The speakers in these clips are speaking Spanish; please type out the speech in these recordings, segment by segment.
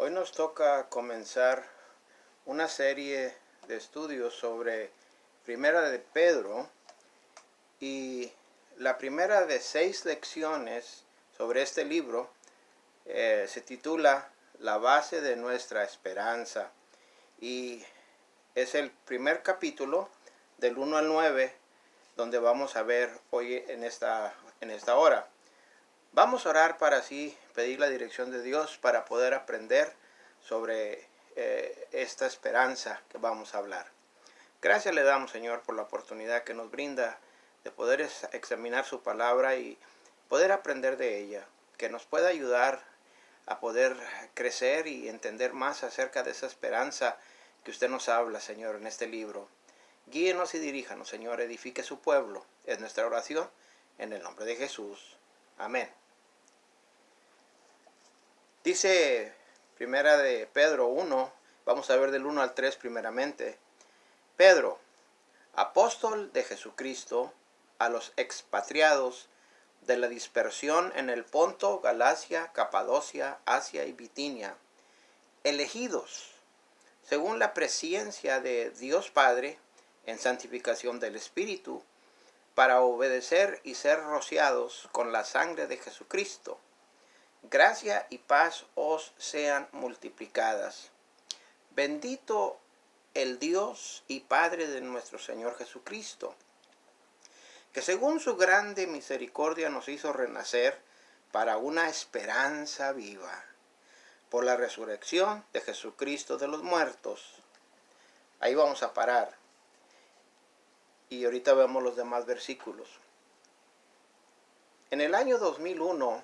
Hoy nos toca comenzar una serie de estudios sobre Primera de Pedro, y la primera de 6 lecciones sobre este libro se titula La base de nuestra esperanza, y es el primer capítulo del 1 al 9 donde vamos a ver hoy en esta hora. Vamos a orar para así pedir la dirección de Dios para poder aprender sobre esta esperanza que vamos a hablar. Gracias le damos, Señor, por la oportunidad que nos brinda de poder examinar su palabra y poder aprender de ella, que nos pueda ayudar a poder crecer y entender más acerca de esa esperanza que usted nos habla, Señor, en este libro. Guíenos y diríjanos, Señor, edifique su pueblo. Es nuestra oración en el nombre de Jesús. Amén. Dice Primera de Pedro 1, vamos a ver del 1 al 3 primeramente. Pedro, apóstol de Jesucristo, a los expatriados de la dispersión en el Ponto, Galacia, Capadocia, Asia y Bitinia, elegidos según la presciencia de Dios Padre en santificación del Espíritu, para obedecer y ser rociados con la sangre de Jesucristo. Gracia y paz os sean multiplicadas. Bendito el Dios y Padre de nuestro Señor Jesucristo, que según su grande misericordia nos hizo renacer para una esperanza viva, por la resurrección de Jesucristo de los muertos. Ahí vamos a parar. Y ahorita vemos los demás versículos. En el año 2001,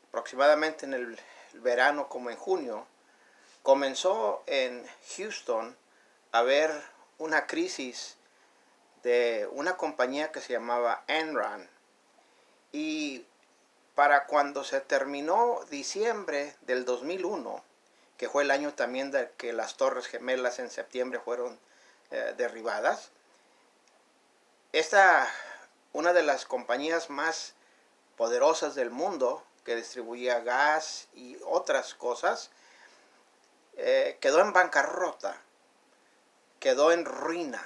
aproximadamente en el verano como en junio, comenzó en Houston a haber una crisis de una compañía que se llamaba Enron. Y para cuando se terminó diciembre del 2001, que fue el año también de que las Torres Gemelas en septiembre fueron derribadas, una de las compañías más poderosas del mundo, que distribuía gas y otras cosas, quedó en bancarrota, quedó en ruina.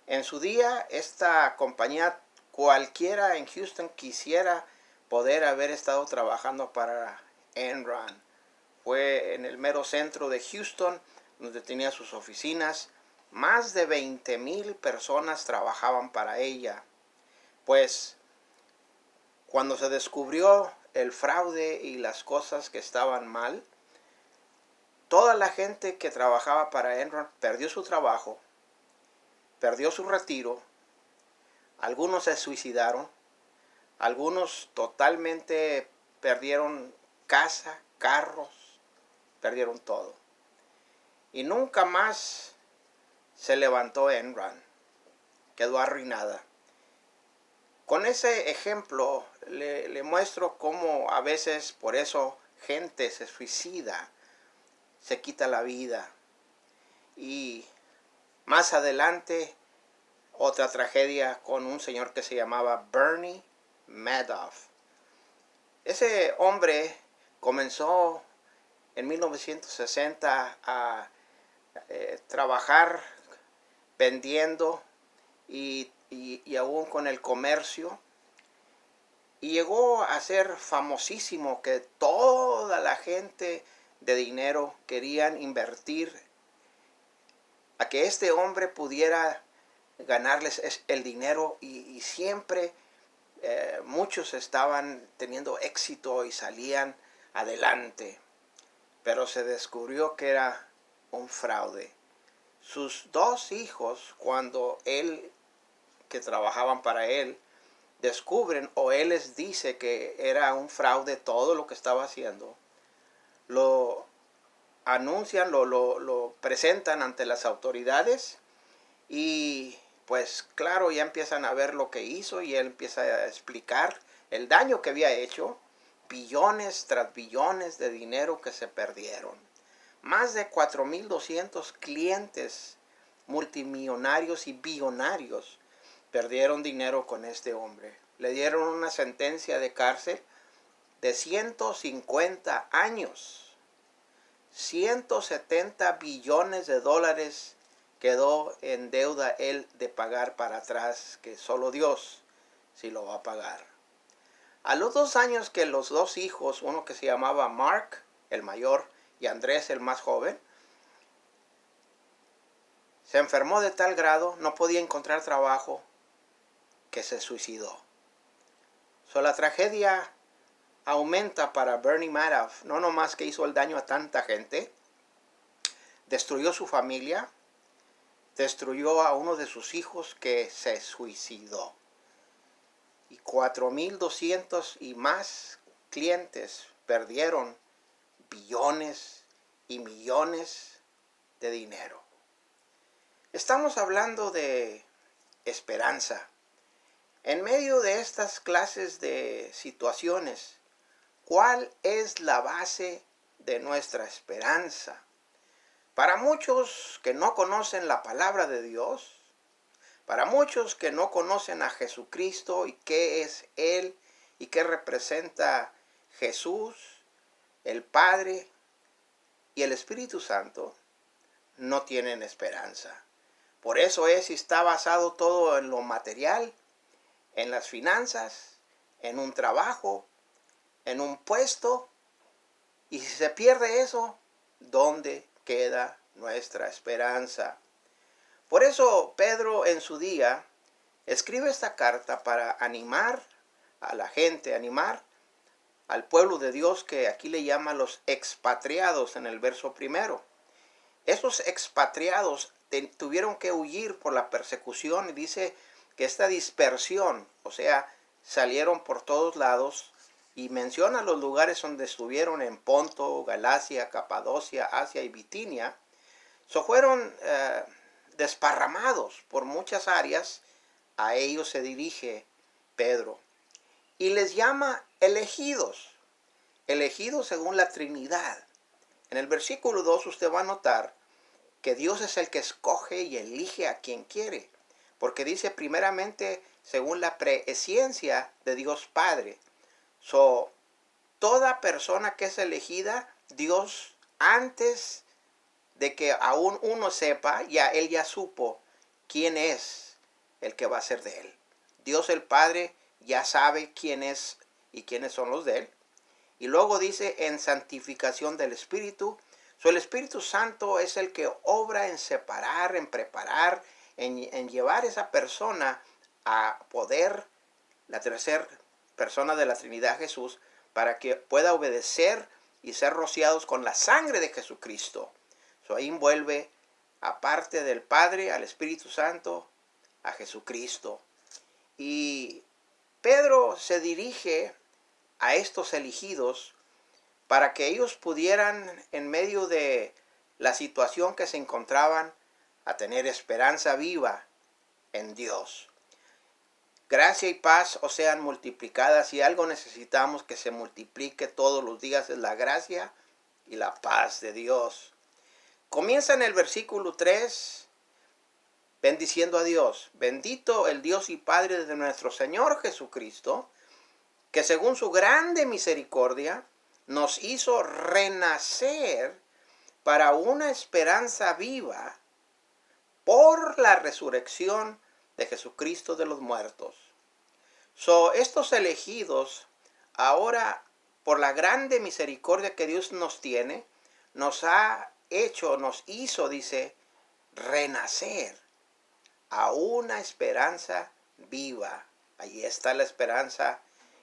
En su día, esta compañía, cualquiera en Houston quisiera poder haber estado trabajando para Enron. Fue en el mero centro de Houston, donde tenía sus oficinas. Más de 20,000 personas trabajaban para ella. Pues cuando se descubrió el fraude y las cosas que estaban mal, toda la gente que trabajaba para Enron perdió su trabajo, perdió su retiro. Algunos se suicidaron, algunos totalmente perdieron casa, carros, perdieron todo. Y nunca más se levantó Enron, quedó arruinada. Con ese ejemplo le muestro cómo a veces por eso gente se suicida, se quita la vida. Y más adelante otra tragedia con un señor que se llamaba Bernie Madoff. Ese hombre comenzó en 1960 a trabajar vendiendo y aún con el comercio, y llegó a ser famosísimo, que toda la gente de dinero querían invertir a que este hombre pudiera ganarles el dinero, y siempre muchos estaban teniendo éxito y salían adelante, pero se descubrió que era un fraude. Sus 2 hijos, cuando él, que trabajaban para él, descubren, o él les dice que era un fraude todo lo que estaba haciendo, lo anuncian, lo presentan ante las autoridades, y pues claro, ya empiezan a ver lo que hizo, y él empieza a explicar el daño que había hecho, billones tras billones de dinero que se perdieron. Más de 4,200 clientes multimillonarios y billonarios perdieron dinero con este hombre. Le dieron una sentencia de cárcel de 150 años. 170 billones de dólares quedó en deuda él de pagar para atrás, que solo Dios sí lo va a pagar. A los 2 años que los dos hijos, uno que se llamaba Mark, el mayor, y Andrés, el más joven, se enfermó de tal grado, no podía encontrar trabajo, que se suicidó. La tragedia aumenta para Bernie Madoff, no nomás que hizo el daño a tanta gente, destruyó su familia, destruyó a uno de sus hijos que se suicidó. Y 4,200 y más clientes perdieron billones y millones de dinero. Estamos hablando de esperanza. En medio de estas clases de situaciones, ¿cuál es la base de nuestra esperanza? Para muchos que no conocen la palabra de Dios, para muchos que no conocen a Jesucristo y qué es Él y qué representa Jesús, el Padre y el Espíritu Santo, no tienen esperanza. Por eso es y está basado todo en lo material, en las finanzas, en un trabajo, en un puesto. Y si se pierde eso, ¿dónde queda nuestra esperanza? Por eso Pedro en su día escribe esta carta para animar a la gente, animar al pueblo de Dios, que aquí le llama los expatriados en el verso 1. Esos expatriados tuvieron que huir por la persecución, y dice que esta dispersión, o sea, salieron por todos lados, y menciona los lugares donde estuvieron en Ponto, Galacia, Capadocia, Asia y Bitinia. Fueron desparramados por muchas áreas. A ellos se dirige Pedro y les llama elegidos, elegidos según la Trinidad. En el versículo 2 usted va a notar que Dios es el que escoge y elige a quien quiere, porque dice primeramente según la presciencia de Dios Padre. Toda persona que es elegida, Dios, antes de que aún uno sepa, Él ya supo quién es el que va a ser de Él. Dios el Padre ya sabe quién es y quiénes son los de Él. Y luego dice en santificación del Espíritu. El Espíritu Santo es el que obra en separar, en preparar, en llevar a esa persona a poder, la tercera persona de la Trinidad, Jesús, para que pueda obedecer y ser rociados con la sangre de Jesucristo. Ahí envuelve, aparte del Padre, al Espíritu Santo, a Jesucristo. Y Pedro se dirige a estos elegidos para que ellos pudieran, en medio de la situación que se encontraban, a tener esperanza viva en Dios. Gracia y paz os sean multiplicadas. Si algo necesitamos que se multiplique todos los días, es la gracia y la paz de Dios. Comienza en el versículo 3 bendiciendo a Dios. Bendito el Dios y Padre de nuestro Señor Jesucristo, que según su grande misericordia nos hizo renacer para una esperanza viva por la resurrección de Jesucristo de los muertos. Estos elegidos, ahora por la grande misericordia que Dios nos tiene, nos hizo, dice, renacer a una esperanza viva. Allí está la esperanza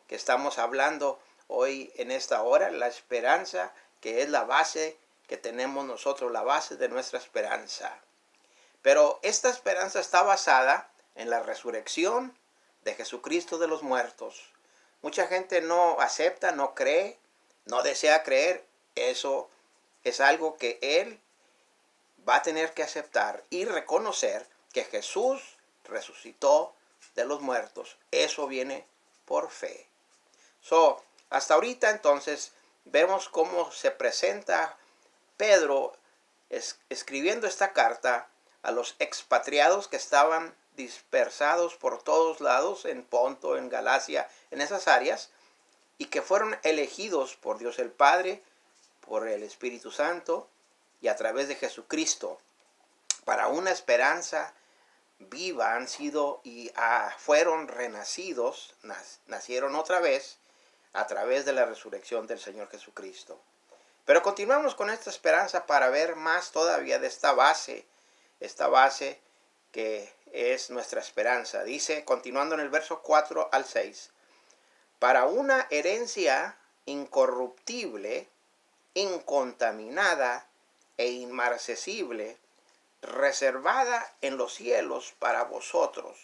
que estamos hablando hoy en esta hora, la esperanza que es la base que tenemos nosotros, la base de nuestra esperanza. Pero esta esperanza está basada en la resurrección de Jesucristo de los muertos. Mucha gente no acepta, no cree, no desea creer. Eso es algo que él va a tener que aceptar y reconocer que Jesús resucitó de los muertos. Eso viene por fe. Hasta ahorita entonces vemos cómo se presenta Pedro escribiendo esta carta a los expatriados que estaban dispersados por todos lados, en Ponto, en Galacia, en esas áreas, y que fueron elegidos por Dios el Padre, por el Espíritu Santo y a través de Jesucristo, para una esperanza viva han sido y fueron renacidos, nacieron otra vez a través de la resurrección del Señor Jesucristo. Pero continuamos con esta esperanza para ver más todavía de esta base que es nuestra esperanza. Dice, continuando en el verso 4 al 6, para una herencia incorruptible, incontaminada e inmarcesible, reservada en los cielos para vosotros,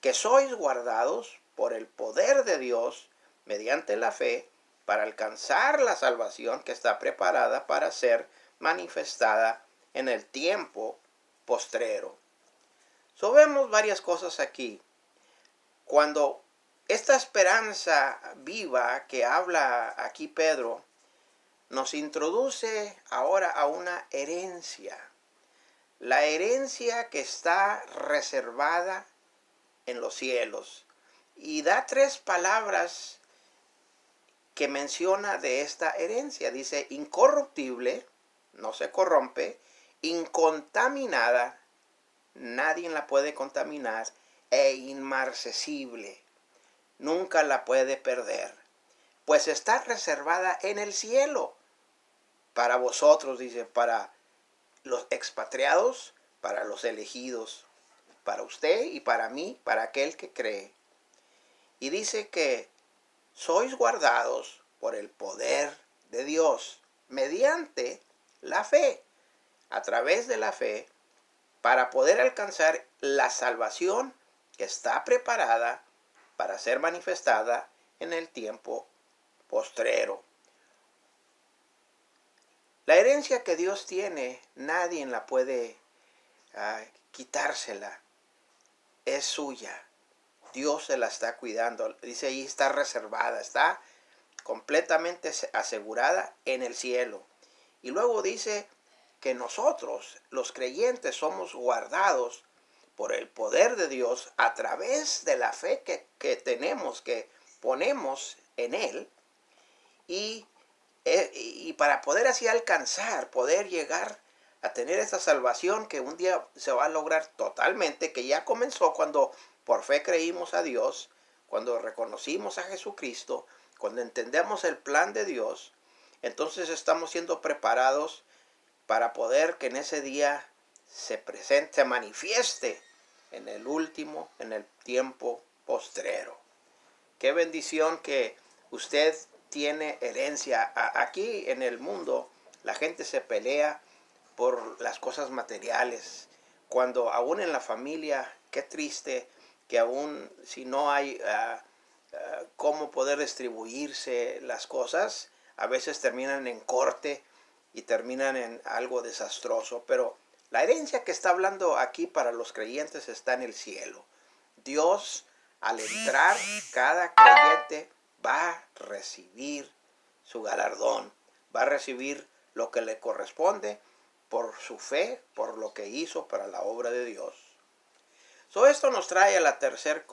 que sois guardados por el poder de Dios mediante la fe, para alcanzar la salvación que está preparada para ser manifestada en el tiempo postrero. Vemos varias cosas aquí. Cuando esta esperanza viva que habla aquí Pedro nos introduce ahora a una herencia. La herencia que está reservada en los cielos. Y da tres palabras que menciona de esta herencia. Dice incorruptible, no se corrompe, incontaminada, nadie la puede contaminar, e inmarcesible, nunca la puede perder, pues está reservada en el cielo para vosotros, dice, para los expatriados, para los elegidos, para usted y para mí, para aquel que cree. Y dice que sois guardados por el poder de Dios mediante la fe, a través de la fe, para poder alcanzar la salvación que está preparada para ser manifestada en el tiempo postrero. La herencia que Dios tiene, nadie la puede quitársela. Es suya. Dios se la está cuidando. Dice ahí está reservada, está completamente asegurada en el cielo. Y luego dice que nosotros, los creyentes, somos guardados por el poder de Dios a través de la fe que tenemos, que ponemos en Él. Y para poder así alcanzar, poder llegar a tener esa salvación que un día se va a lograr totalmente, que ya comenzó cuando por fe creímos a Dios, cuando reconocimos a Jesucristo, cuando entendemos el plan de Dios, entonces estamos siendo preparados para poder que en ese día se manifieste en el tiempo postrero. Qué bendición que usted tiene herencia. Aquí en el mundo la gente se pelea por las cosas materiales. Cuando aún en la familia, qué triste que aún si no hay cómo poder distribuirse las cosas, a veces terminan en corte y terminan en algo desastroso. Pero la herencia que está hablando aquí para los creyentes está en el cielo. Dios, al entrar, cada creyente va a recibir su galardón, va a recibir lo que le corresponde por su fe, por lo que hizo para la obra de Dios. Esto nos trae a la tercera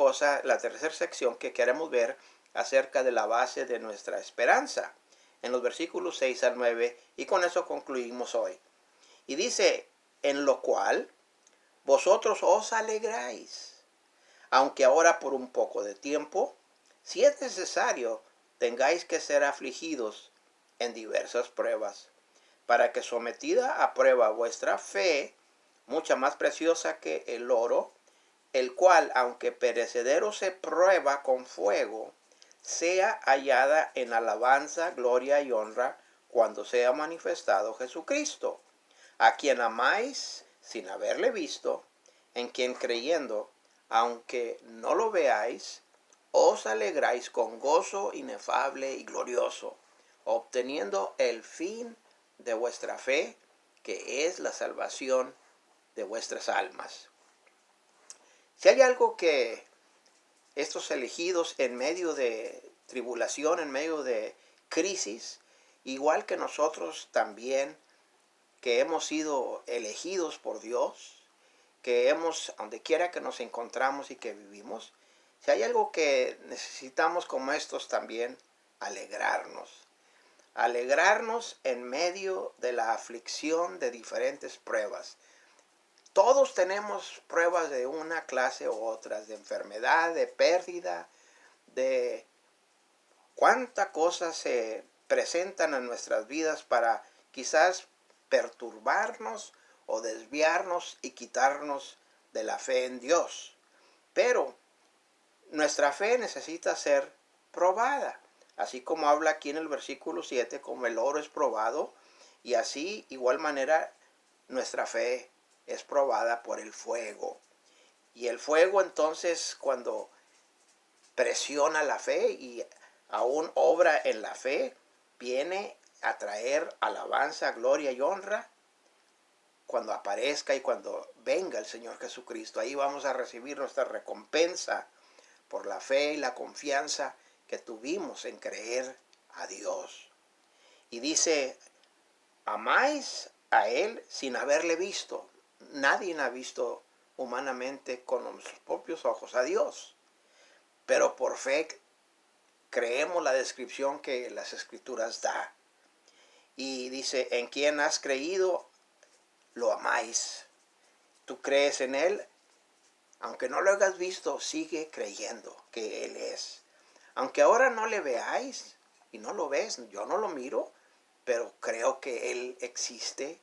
sección que queremos ver acerca de la base de nuestra esperanza, en los versículos 6 al 9, y con eso concluimos hoy. Y dice, en lo cual vosotros os alegráis, aunque ahora por un poco de tiempo, si es necesario, tengáis que ser afligidos en diversas pruebas, para que sometida a prueba vuestra fe, mucha más preciosa que el oro, el cual, aunque perecedero se prueba con fuego, sea hallada en alabanza, gloria y honra cuando sea manifestado Jesucristo, a quien amáis sin haberle visto, en quien creyendo, aunque no lo veáis, os alegráis con gozo inefable y glorioso, obteniendo el fin de vuestra fe, que es la salvación de vuestras almas. Si hay algo que estos elegidos en medio de tribulación, en medio de crisis, igual que nosotros también, que hemos sido elegidos por Dios, que donde quiera que nos encontramos y que vivimos, si hay algo que necesitamos como estos también, alegrarnos. alegrarnos en medio de la aflicción de diferentes pruebas. Todos tenemos pruebas de una clase u otras, de enfermedad, de pérdida, de cuántas cosas se presentan en nuestras vidas para quizás perturbarnos o desviarnos y quitarnos de la fe en Dios. Pero nuestra fe necesita ser probada, así como habla aquí en el versículo 7, como el oro es probado, y así igual manera nuestra fe es probada por el fuego. Y el fuego entonces cuando presiona la fe y aún obra en la fe, viene a traer alabanza, gloria y honra cuando aparezca y cuando venga el Señor Jesucristo. Ahí vamos a recibir nuestra recompensa por la fe y la confianza que tuvimos en creer a Dios. Y dice, amáis a Él sin haberle visto. Nadie ha visto humanamente con nuestros propios ojos a Dios. Pero por fe creemos la descripción que las Escrituras da. Y dice, en quien has creído, lo amáis. Tú crees en Él, aunque no lo hayas visto, sigue creyendo que Él es. Aunque ahora no le veáis, y no lo ves, yo no lo miro, pero creo que Él existe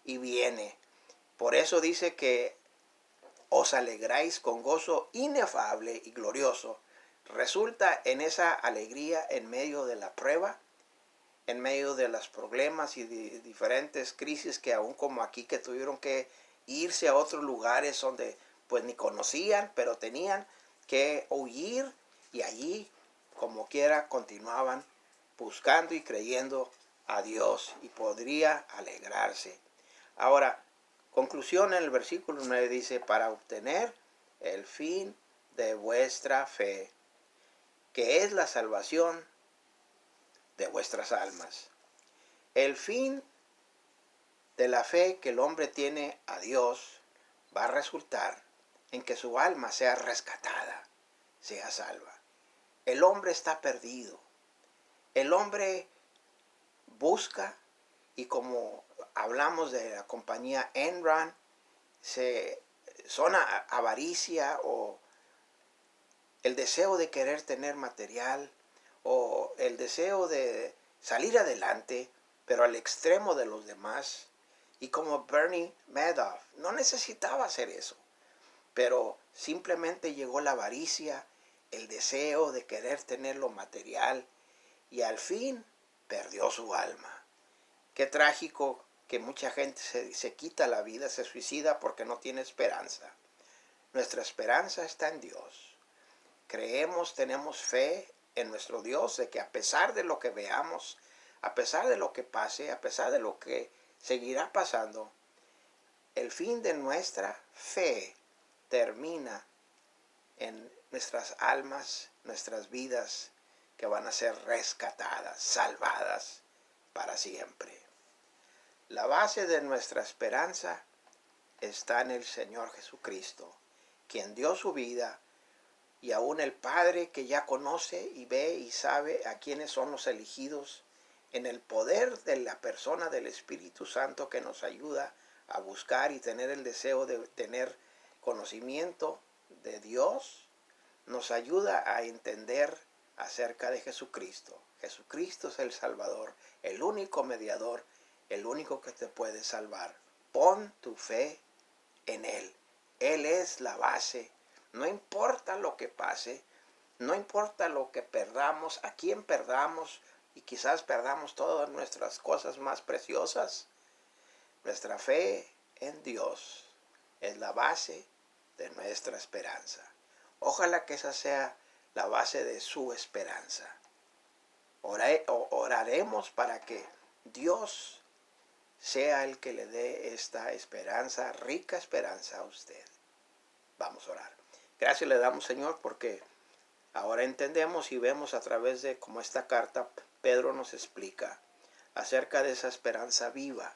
y viene. Por eso dice que os alegráis con gozo inefable y glorioso. Resulta en esa alegría en medio de la prueba, en medio de los problemas y de diferentes crisis que aún como aquí que tuvieron que irse a otros lugares donde pues ni conocían, pero tenían que huir y allí como quiera continuaban buscando y creyendo a Dios y podría alegrarse. Ahora, conclusión en el versículo 9 dice, para obtener el fin de vuestra fe, que es la salvación de vuestras almas. El fin de la fe que el hombre tiene a Dios va a resultar en que su alma sea rescatada, sea salva. El hombre está perdido. El hombre busca, y como hablamos de la compañía Enron, son avaricia o el deseo de querer tener material o el deseo de salir adelante, pero al extremo de los demás. Y como Bernie Madoff, no necesitaba hacer eso, pero simplemente llegó la avaricia, el deseo de querer tener lo material, y al fin perdió su alma. Qué trágico que mucha gente se quita la vida, se suicida porque no tiene esperanza. Nuestra esperanza está en Dios. Creemos, tenemos fe en nuestro Dios de que a pesar de lo que veamos, a pesar de lo que pase, a pesar de lo que seguirá pasando, el fin de nuestra fe termina en nuestras almas, nuestras vidas, que van a ser rescatadas, salvadas para siempre. La base de nuestra esperanza está en el Señor Jesucristo, quien dio su vida, y aún el Padre que ya conoce y ve y sabe a quiénes son los elegidos, en el poder de la persona del Espíritu Santo que nos ayuda a buscar y tener el deseo de tener conocimiento de Dios, nos ayuda a entender acerca de Jesucristo. Jesucristo es el Salvador, el único mediador, el único que te puede salvar. Pon tu fe en Él. Él es la base. No importa lo que pase, no importa lo que perdamos, a quién perdamos, y quizás perdamos todas nuestras cosas más preciosas. Nuestra fe en Dios es la base de nuestra esperanza. Ojalá que esa sea la base de su esperanza. Oraremos para que Dios sea el que le dé esta esperanza, rica esperanza a usted. Vamos a orar. Gracias le damos, Señor, porque ahora entendemos y vemos a través de como esta carta Pedro nos explica acerca de esa esperanza viva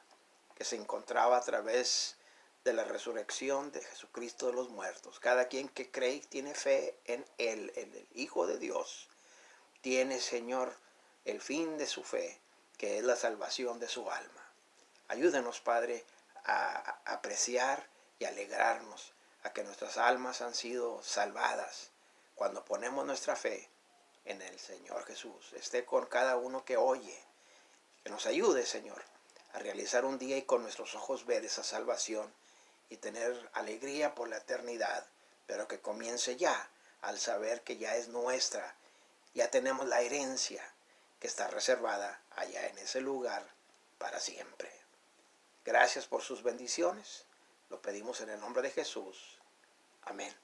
que se encontraba a través de la resurrección de Jesucristo de los muertos. Cada quien que cree y tiene fe en Él, en el Hijo de Dios, tiene, Señor, el fin de su fe, que es la salvación de su alma. Ayúdenos, Padre, a apreciar y alegrarnos a que nuestras almas han sido salvadas cuando ponemos nuestra fe en el Señor Jesús. Esté con cada uno que oye. Que nos ayude, Señor, a realizar un día y con nuestros ojos ver esa salvación y tener alegría por la eternidad, pero que comience ya al saber que ya es nuestra. Ya tenemos la herencia que está reservada allá en ese lugar para siempre. Gracias por sus bendiciones. Lo pedimos en el nombre de Jesús. Amén.